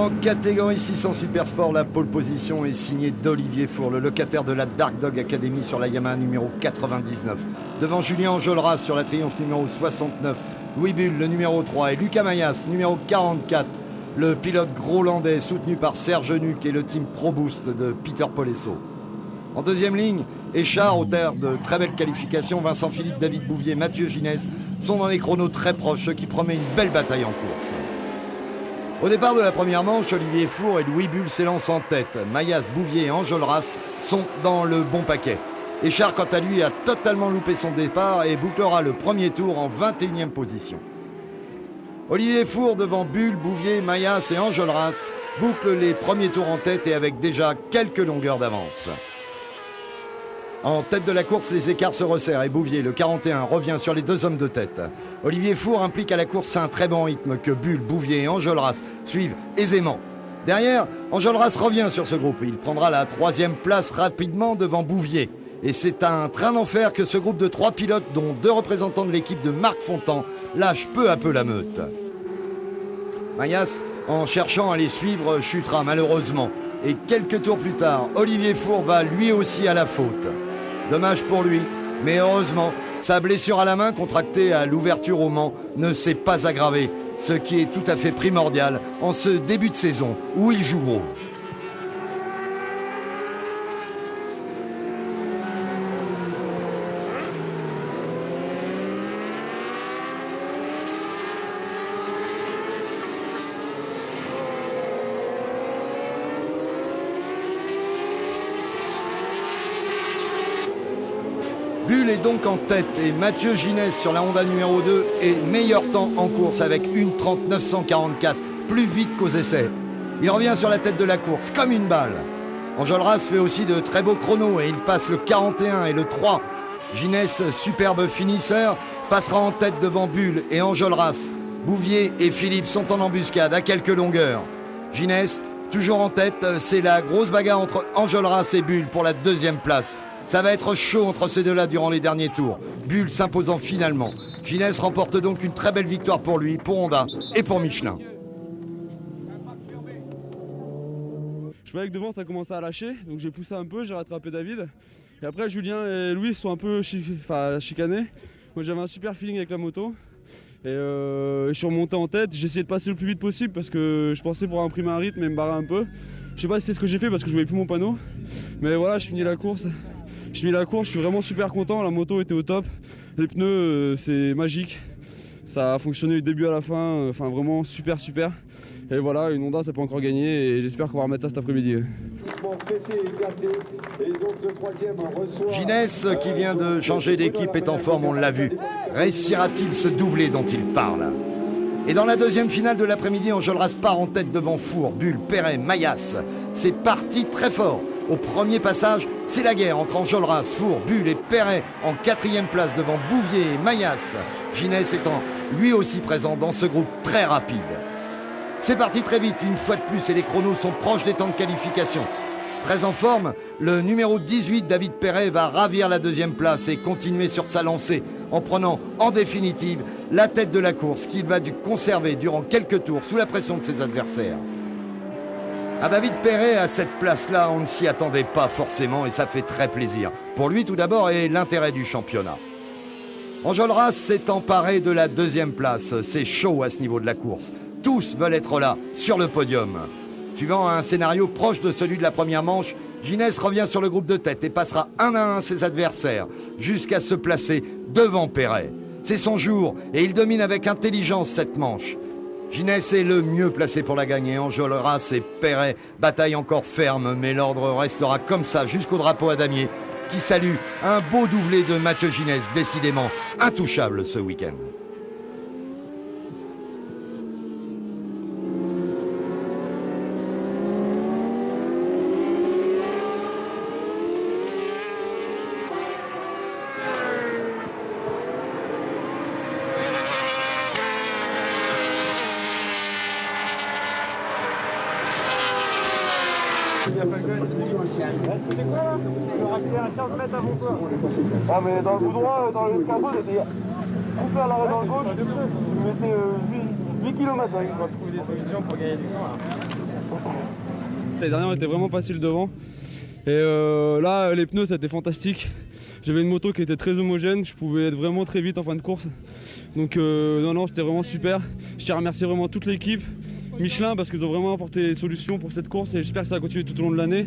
En catégorie 600 Super Sport, la pole position est signée d'Olivier Four, le locataire de la Dark Dog Academy sur la Yamaha numéro 99. Devant Julien Enjolras sur la Triumph numéro 69, Louis Bull, le numéro 3, et Lucas Mayas, numéro 44, le pilote grolandais soutenu par Serge Nuc et le team Pro Boost de Peter Polesso. En deuxième ligne, Échard, auteur de très belles qualifications, Vincent Philippe, David Bouvier, Mathieu Ginès sont dans les chronos très proches, ce qui promet une belle bataille en course. Au départ de la première manche, Olivier Four et Louis Bull s'élancent en tête. Mayas, Bouvier et Enjolras sont dans le bon paquet. Échard, quant à lui, a totalement loupé son départ et bouclera le premier tour en 21e position. Olivier Four devant Bull, Bouvier, Mayas et Enjolras boucle les premiers tours en tête et avec déjà quelques longueurs d'avance. En tête de la course, les écarts se resserrent et Bouvier, le 41, revient sur les deux hommes de tête. Olivier Four implique à la course un très bon rythme que Bull, Bouvier et Enjolras suivent aisément. Derrière, Enjolras revient sur ce groupe. Il prendra la 3e place rapidement devant Bouvier. Et c'est un train d'enfer que ce groupe de 3 pilotes, dont 2 représentants de l'équipe de Marc Fontan, lâche peu à peu la meute. Mayas, en cherchant à les suivre, chutera malheureusement. Et quelques tours plus tard, Olivier Four va lui aussi à la faute. Dommage pour lui, mais heureusement, sa blessure à la main contractée à l'ouverture au Mans ne s'est pas aggravée, ce qui est tout à fait primordial en ce début de saison où il joue gros. Bull est donc en tête et Mathieu Ginès sur la Honda numéro 2 est meilleur temps en course avec 1:30,944, plus vite qu'aux essais. Il revient sur la tête de la course comme une balle. Enjolras fait aussi de très beaux chronos et il passe le 41 et le 3. Ginès, superbe finisseur, passera en tête devant Bull et Enjolras. Bouvier et Philippe sont en embuscade à quelques longueurs. Ginès, toujours en tête, c'est la grosse bagarre entre Enjolras et Bull pour la 2e place. Ça va être chaud entre ces deux-là durant les derniers tours. Bull s'imposant finalement. Ginès remporte donc une très belle victoire pour lui, pour Honda et pour Michelin. Je voyais que devant ça commençait à lâcher, donc j'ai poussé un peu, j'ai rattrapé David. Et après Julien et Louis sont un peu chicanés. Moi j'avais un super feeling avec la moto. Et je suis remonté en tête, j'ai essayé de passer le plus vite possible parce que je pensais pouvoir imprimer un rythme et me barrer un peu. Je sais pas si c'est ce que j'ai fait parce que je voyais plus mon panneau. Mais voilà, je finis la course. Je suis vraiment super content, la moto était au top. Les pneus, c'est magique. Ça a fonctionné du début à la fin, enfin vraiment super. Et voilà, une Honda ça peut encore gagner et j'espère qu'on va remettre ça cet après-midi. Ginès, qui vient de changer d'équipe, est en forme, on l'a vu. Réussira-t-il ce doublé dont il parle ? Et dans la 2e finale de l'après-midi, Enjolras part en tête devant Four, Bull, Perret, Mayas. C'est parti très fort. Au premier passage, c'est la guerre entre Enjolras, Four, Bull et Perret en 4e place devant Bouvier et Mayas. Ginès étant lui aussi présent dans ce groupe très rapide. C'est parti très vite, une fois de plus, et les chronos sont proches des temps de qualification. Très en forme, le numéro 18, David Perret, va ravir la 2e place et continuer sur sa lancée en prenant en définitive la tête de la course qu'il va conserver durant quelques tours sous la pression de ses adversaires. À David Perret, à cette place-là, on ne s'y attendait pas forcément et ça fait très plaisir. Pour lui tout d'abord et l'intérêt du championnat. Enjolras s'est emparé de la 2e place, c'est chaud à ce niveau de la course. Tous veulent être là, sur le podium. Suivant un scénario proche de celui de la première manche, Ginès revient sur le groupe de tête et passera 1 à 1 ses adversaires, jusqu'à se placer devant Perret. C'est son jour et il domine avec intelligence cette manche. Ginès est le mieux placé pour la gagner. Enjolras et Perret bataille encore ferme, mais l'ordre restera comme ça jusqu'au drapeau à damier, qui salue un beau doublé de Mathieu Ginès, décidément intouchable ce week-end. Ah mais dans le goudron, dans le capot, c'était coupé à l'arrêt dans le gauche, je mettais 8 km avec. On va trouver des solutions pour gagner du temps. Les dernières étaient vraiment faciles devant. Et là, les pneus, c'était fantastique. J'avais une moto qui était très homogène, je pouvais être vraiment très vite en fin de course. Donc non, c'était vraiment super. Je tiens à remercier vraiment toute l'équipe. Michelin parce qu'ils ont vraiment apporté des solutions pour cette course et j'espère que ça va continuer tout au long de l'année.